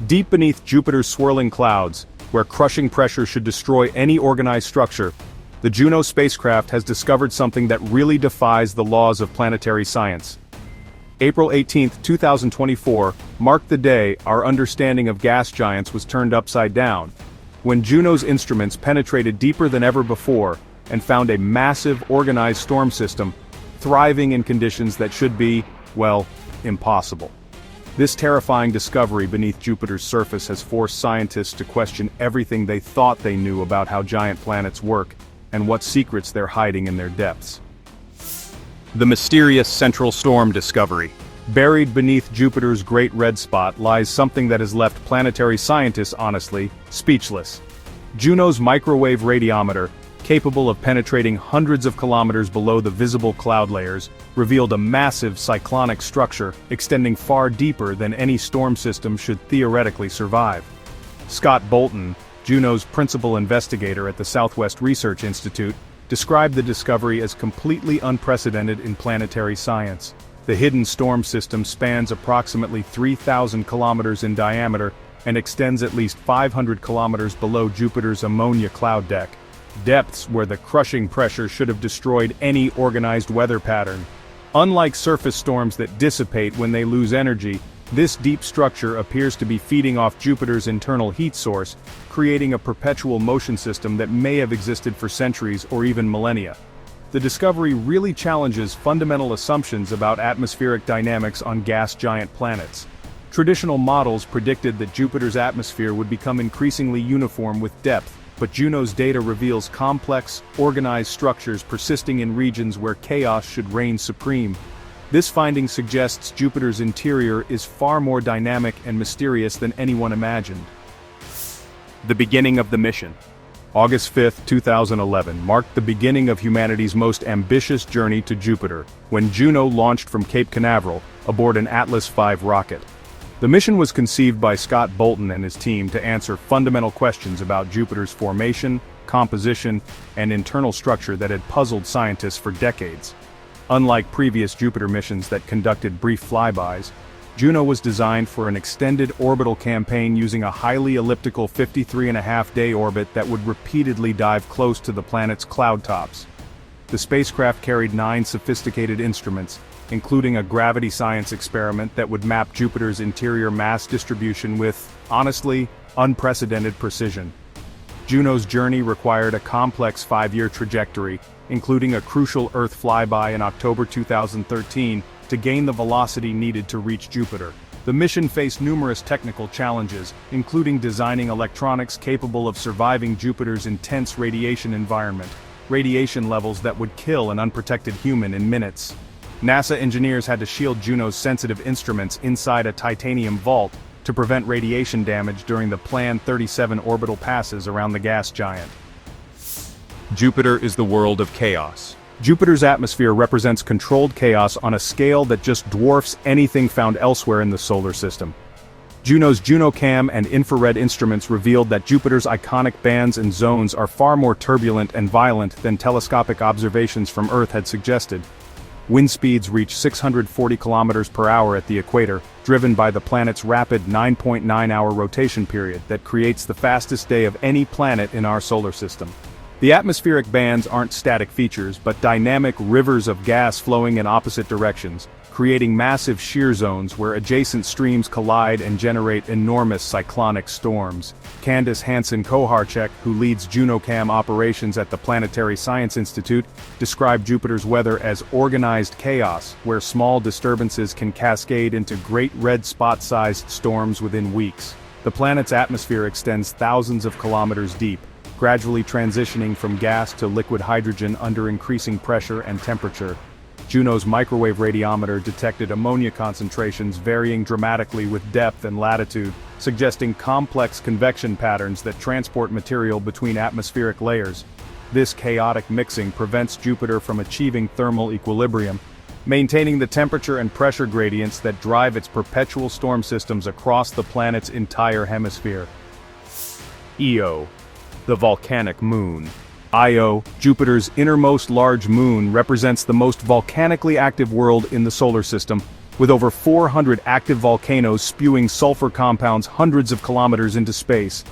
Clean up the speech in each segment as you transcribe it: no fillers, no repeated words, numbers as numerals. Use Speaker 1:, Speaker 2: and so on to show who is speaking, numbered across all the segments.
Speaker 1: Deep beneath Jupiter's swirling clouds, where crushing pressure should destroy any organized structure, the Juno spacecraft has discovered something that really defies the laws of planetary science. April 18, 2024, marked the day our understanding of gas giants was turned upside down, when Juno's instruments penetrated deeper than ever before and found a massive organized storm system thriving in conditions that should be, well, impossible. This terrifying discovery beneath Jupiter's surface has forced scientists to question everything they thought they knew about how giant planets work and what secrets they're hiding in their depths. The mysterious central storm discovery. Buried beneath Jupiter's great red spot lies something that has left planetary scientists honestly speechless. Juno's microwave radiometer, capable of penetrating hundreds of kilometers below the visible cloud layers, revealed a massive cyclonic structure extending far deeper than any storm system should theoretically survive. Scott Bolton, Juno's principal investigator at the Southwest Research Institute, described the discovery as completely unprecedented in planetary science. The hidden storm system spans approximately 3,000 kilometers in diameter and extends at least 500 kilometers below Jupiter's ammonia cloud deck, depths where the crushing pressure should have destroyed any organized weather pattern. Unlike surface storms that dissipate when they lose energy, this deep structure appears to be feeding off Jupiter's internal heat source, creating a perpetual motion system that may have existed for centuries or even millennia. The discovery really challenges fundamental assumptions about atmospheric dynamics on gas giant planets. Traditional models predicted that Jupiter's atmosphere would become increasingly uniform with depth, but Juno's data reveals complex, organized structures persisting in regions where chaos should reign supreme. This finding suggests Jupiter's interior is far more dynamic and mysterious than anyone imagined. The beginning of the mission. August 5, 2011 marked the beginning of humanity's most ambitious journey to Jupiter, when Juno launched from Cape Canaveral aboard an Atlas V rocket. The mission was conceived by Scott Bolton and his team to answer fundamental questions about Jupiter's formation, composition, and internal structure that had puzzled scientists for decades. Unlike previous Jupiter missions that conducted brief flybys, Juno was designed for an extended orbital campaign using a highly elliptical 53.5-day orbit that would repeatedly dive close to the planet's cloud tops. The spacecraft carried 9 sophisticated instruments, including a gravity science experiment that would map Jupiter's interior mass distribution with, honestly, unprecedented precision. Juno's journey required a complex 5-year trajectory, including a crucial Earth flyby in October 2013, to gain the velocity needed to reach Jupiter. The mission faced numerous technical challenges, including designing electronics capable of surviving Jupiter's intense radiation environment, radiation levels that would kill an unprotected human in minutes. NASA engineers had to shield Juno's sensitive instruments inside a titanium vault to prevent radiation damage during the planned 37 orbital passes around the gas giant. Jupiter is the world of chaos. Jupiter's atmosphere represents controlled chaos on a scale that just dwarfs anything found elsewhere in the solar system. Juno's JunoCam and infrared instruments revealed that Jupiter's iconic bands and zones are far more turbulent and violent than telescopic observations from Earth had suggested. Wind speeds reach 640 kilometers per hour at the equator, driven by the planet's rapid 9.9-hour rotation period that creates the fastest day of any planet in our solar system. The atmospheric bands aren't static features, but dynamic rivers of gas flowing in opposite directions, creating massive shear zones where adjacent streams collide and generate enormous cyclonic storms. Candace Hansen-Koharchek, who leads JunoCam operations at the Planetary Science Institute, described Jupiter's weather as organized chaos, where small disturbances can cascade into great red spot-sized storms within weeks. The planet's atmosphere extends thousands of kilometers deep, gradually transitioning from gas to liquid hydrogen under increasing pressure and temperature. Juno's microwave radiometer detected ammonia concentrations varying dramatically with depth and latitude, suggesting complex convection patterns that transport material between atmospheric layers. This chaotic mixing prevents Jupiter from achieving thermal equilibrium, maintaining the temperature and pressure gradients that drive its perpetual storm systems across the planet's entire hemisphere. Io, the volcanic moon. Io, Jupiter's innermost large moon, represents the most volcanically active world in the solar system, with over 400 active volcanoes spewing sulfur compounds hundreds of kilometers into space.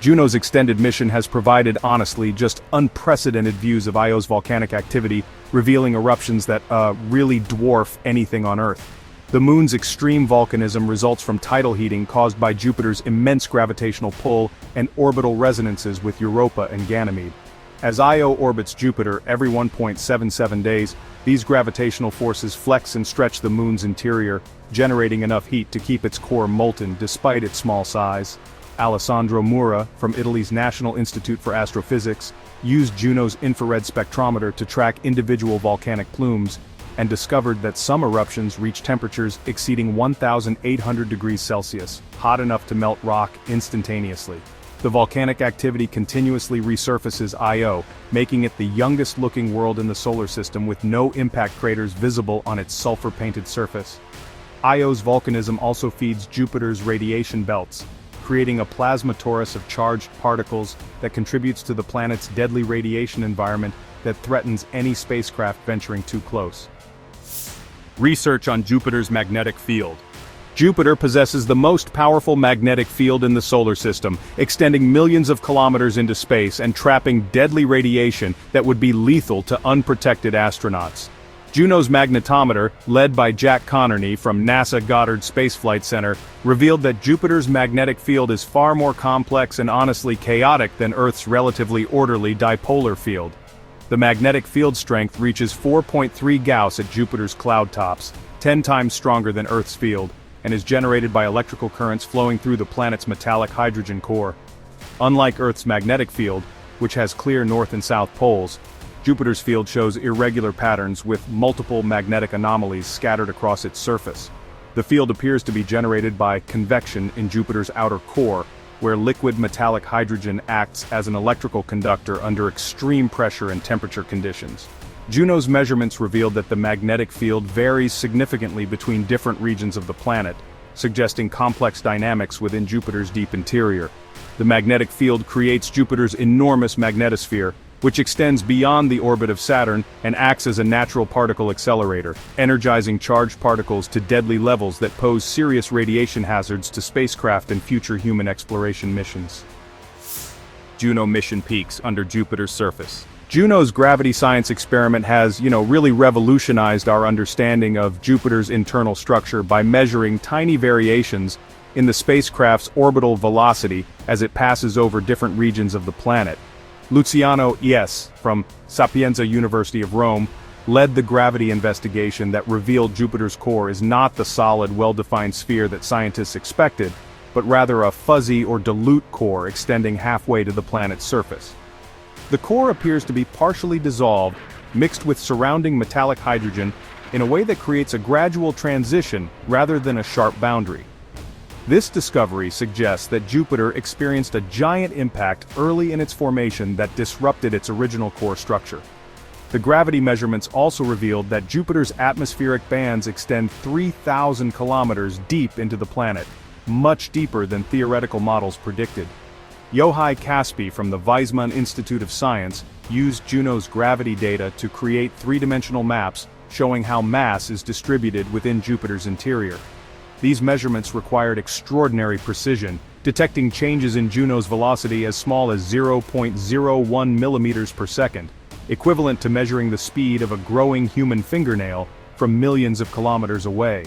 Speaker 1: Juno's extended mission has provided, honestly, just unprecedented views of Io's volcanic activity, revealing eruptions that, really dwarf anything on Earth. The moon's extreme volcanism results from tidal heating caused by Jupiter's immense gravitational pull and orbital resonances with Europa and Ganymede. As Io orbits Jupiter every 1.77 days, these gravitational forces flex and stretch the moon's interior, generating enough heat to keep its core molten despite its small size. Alessandro Mura, from Italy's National Institute for Astrophysics, used Juno's infrared spectrometer to track individual volcanic plumes, and discovered that some eruptions reach temperatures exceeding 1,800 degrees Celsius, hot enough to melt rock instantaneously. The volcanic activity continuously resurfaces Io, making it the youngest-looking world in the solar system with no impact craters visible on its sulfur-painted surface. Io's volcanism also feeds Jupiter's radiation belts, creating a plasma torus of charged particles that contributes to the planet's deadly radiation environment that threatens any spacecraft venturing too close. Research on Jupiter's magnetic field. Jupiter possesses the most powerful magnetic field in the solar system, extending millions of kilometers into space and trapping deadly radiation that would be lethal to unprotected astronauts. Juno's magnetometer, led by Jack Connerly from NASA Goddard Space Flight Center, revealed that Jupiter's magnetic field is far more complex and honestly chaotic than Earth's relatively orderly dipolar field. The magnetic field strength reaches 4.3 Gauss at Jupiter's cloud tops, 10 times stronger than Earth's field, and is generated by electrical currents flowing through the planet's metallic hydrogen core. Unlike Earth's magnetic field, which has clear north and south poles, Jupiter's field shows irregular patterns with multiple magnetic anomalies scattered across its surface. The field appears to be generated by convection in Jupiter's outer core, where liquid metallic hydrogen acts as an electrical conductor under extreme pressure and temperature conditions. Juno's measurements revealed that the magnetic field varies significantly between different regions of the planet, suggesting complex dynamics within Jupiter's deep interior. The magnetic field creates Jupiter's enormous magnetosphere, which extends beyond the orbit of Saturn and acts as a natural particle accelerator, energizing charged particles to deadly levels that pose serious radiation hazards to spacecraft and future human exploration missions. Juno mission peaks under Jupiter's surface. Juno's gravity science experiment has, really revolutionized our understanding of Jupiter's internal structure by measuring tiny variations in the spacecraft's orbital velocity as it passes over different regions of the planet. Luciano Ies, from Sapienza University of Rome, led the gravity investigation that revealed Jupiter's core is not the solid, well-defined sphere that scientists expected, but rather a fuzzy or dilute core extending halfway to the planet's surface. The core appears to be partially dissolved, mixed with surrounding metallic hydrogen, in a way that creates a gradual transition rather than a sharp boundary. This discovery suggests that Jupiter experienced a giant impact early in its formation that disrupted its original core structure. The gravity measurements also revealed that Jupiter's atmospheric bands extend 3,000 kilometers deep into the planet, much deeper than theoretical models predicted. Yohai Kaspi from the Weizmann Institute of Science used Juno's gravity data to create three-dimensional maps showing how mass is distributed within Jupiter's interior. These measurements required extraordinary precision, detecting changes in Juno's velocity as small as 0.01 millimeters per second, equivalent to measuring the speed of a growing human fingernail from millions of kilometers away.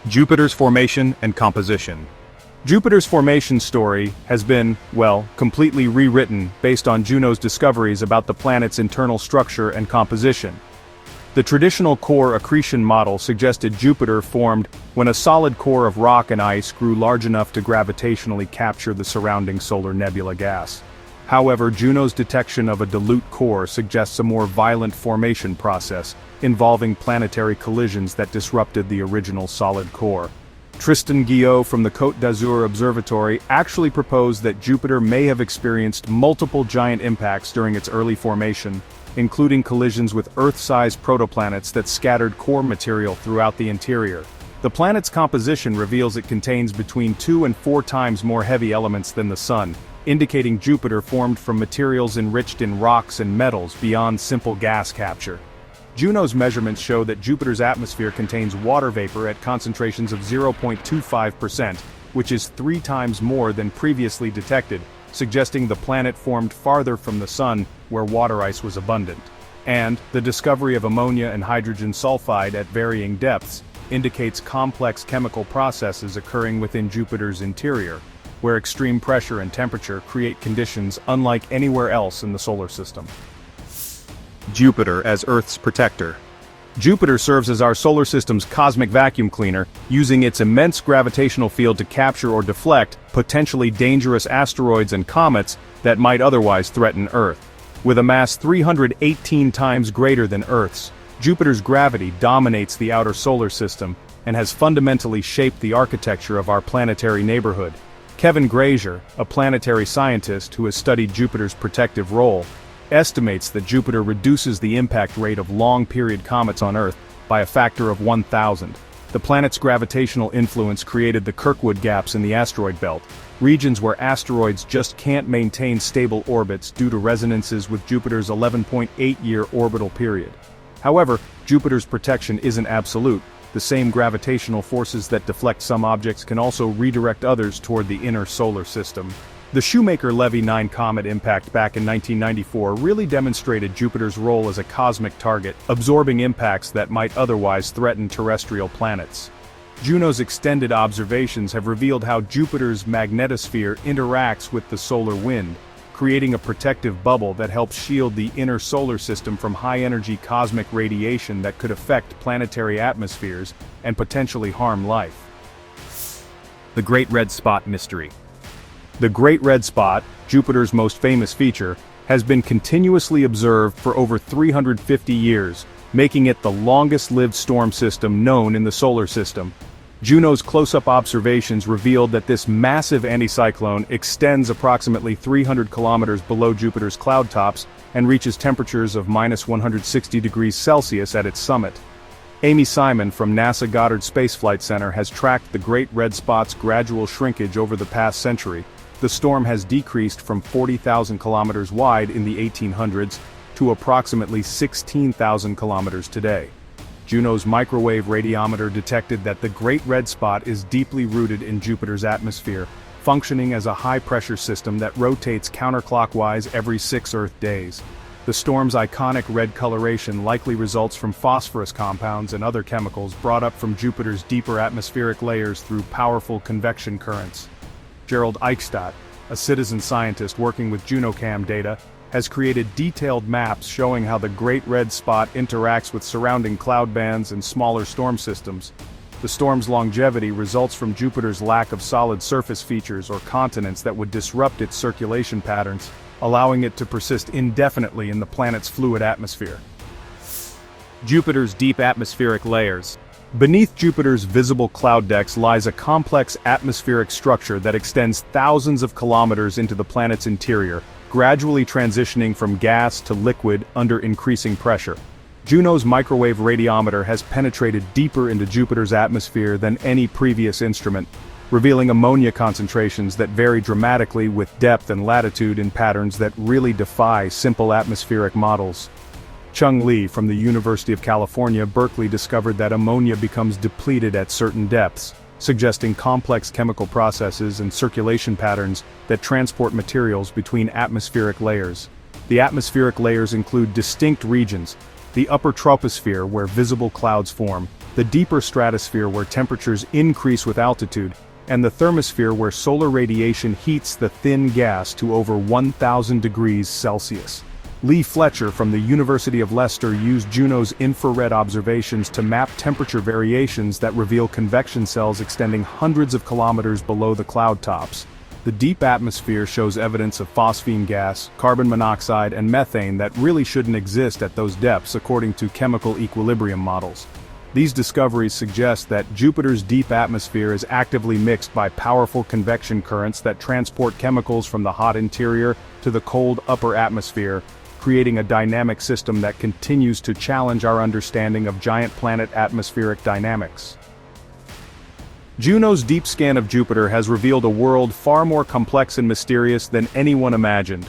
Speaker 1: Jupiter's formation and composition. Jupiter's formation story has been, completely rewritten based on Juno's discoveries about the planet's internal structure and composition. The traditional core accretion model suggested Jupiter formed when a solid core of rock and ice grew large enough to gravitationally capture the surrounding solar nebula gas. However, Juno's detection of a dilute core suggests a more violent formation process, involving planetary collisions that disrupted the original solid core. Tristan Guillot from the Côte d'Azur Observatory actually proposed that Jupiter may have experienced multiple giant impacts during its early formation, including collisions with Earth-sized protoplanets that scattered core material throughout the interior. The planet's composition reveals it contains between 2 and 4 times more heavy elements than the Sun, indicating Jupiter formed from materials enriched in rocks and metals beyond simple gas capture. Juno's measurements show that Jupiter's atmosphere contains water vapor at concentrations of 0.25%, which is 3 times more than previously detected, suggesting the planet formed farther from the Sun, where water ice was abundant. And the discovery of ammonia and hydrogen sulfide at varying depths indicates complex chemical processes occurring within Jupiter's interior, where extreme pressure and temperature create conditions unlike anywhere else in the solar system. Jupiter as Earth's protector. Jupiter serves as our solar system's cosmic vacuum cleaner, using its immense gravitational field to capture or deflect potentially dangerous asteroids and comets that might otherwise threaten Earth. With a mass 318 times greater than Earth's, Jupiter's gravity dominates the outer solar system and has fundamentally shaped the architecture of our planetary neighborhood. Kevin Grazier, a planetary scientist who has studied Jupiter's protective role, estimates that Jupiter reduces the impact rate of long-period comets on Earth by a factor of 1,000. The planet's gravitational influence created the Kirkwood gaps in the asteroid belt, regions where asteroids just can't maintain stable orbits due to resonances with Jupiter's 11.8-year orbital period. However, Jupiter's protection isn't absolute. The same gravitational forces that deflect some objects can also redirect others toward the inner solar system. The Shoemaker-Levy 9 comet impact back in 1994 really demonstrated Jupiter's role as a cosmic target, absorbing impacts that might otherwise threaten terrestrial planets. Juno's extended observations have revealed how Jupiter's magnetosphere interacts with the solar wind, creating a protective bubble that helps shield the inner solar system from high-energy cosmic radiation that could affect planetary atmospheres and potentially harm life. The Great Red Spot Mystery. The Great Red Spot, Jupiter's most famous feature, has been continuously observed for over 350 years, making it the longest-lived storm system known in the solar system. Juno's close-up observations revealed that this massive anticyclone extends approximately 300 kilometers below Jupiter's cloud tops and reaches temperatures of -160 degrees Celsius at its summit. Amy Simon from NASA Goddard Space Flight Center has tracked the Great Red Spot's gradual shrinkage over the past century. The storm has decreased from 40,000 kilometers wide in the 1800s to approximately 16,000 kilometers today. Juno's microwave radiometer detected that the Great Red Spot is deeply rooted in Jupiter's atmosphere, functioning as a high-pressure system that rotates counterclockwise every 6 Earth days. The storm's iconic red coloration likely results from phosphorus compounds and other chemicals brought up from Jupiter's deeper atmospheric layers through powerful convection currents. Gerald Eichstadt, a citizen scientist working with JunoCam data, has created detailed maps showing how the Great Red Spot interacts with surrounding cloud bands and smaller storm systems. The storm's longevity results from Jupiter's lack of solid surface features or continents that would disrupt its circulation patterns, allowing it to persist indefinitely in the planet's fluid atmosphere. Jupiter's deep atmospheric layers. Beneath Jupiter's visible cloud decks lies a complex atmospheric structure that extends thousands of kilometers into the planet's interior, gradually transitioning from gas to liquid under increasing pressure. Juno's microwave radiometer has penetrated deeper into Jupiter's atmosphere than any previous instrument, revealing ammonia concentrations that vary dramatically with depth and latitude in patterns that really defy simple atmospheric models. Chung Lee from the University of California, Berkeley discovered that ammonia becomes depleted at certain depths, suggesting complex chemical processes and circulation patterns that transport materials between atmospheric layers. The atmospheric layers include distinct regions: the upper troposphere where visible clouds form, the deeper stratosphere where temperatures increase with altitude, and the thermosphere where solar radiation heats the thin gas to over 1,000 degrees Celsius. Lee Fletcher from the University of Leicester used Juno's infrared observations to map temperature variations that reveal convection cells extending hundreds of kilometers below the cloud tops. The deep atmosphere shows evidence of phosphine gas, carbon monoxide, and methane that really shouldn't exist at those depths according to chemical equilibrium models. These discoveries suggest that Jupiter's deep atmosphere is actively mixed by powerful convection currents that transport chemicals from the hot interior to the cold upper atmosphere, creating a dynamic system that continues to challenge our understanding of giant planet atmospheric dynamics. Juno's deep scan of Jupiter has revealed a world far more complex and mysterious than anyone imagined.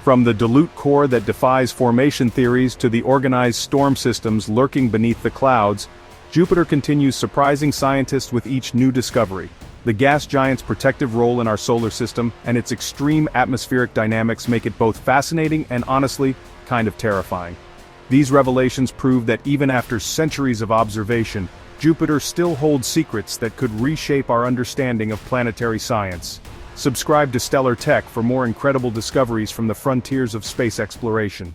Speaker 1: From the dilute core that defies formation theories to the organized storm systems lurking beneath the clouds, Jupiter continues surprising scientists with each new discovery. The gas giant's protective role in our solar system and its extreme atmospheric dynamics make it both fascinating and honestly, kind of terrifying. These revelations prove that even after centuries of observation, Jupiter still holds secrets that could reshape our understanding of planetary science. Subscribe to Stellar Tech for more incredible discoveries from the frontiers of space exploration.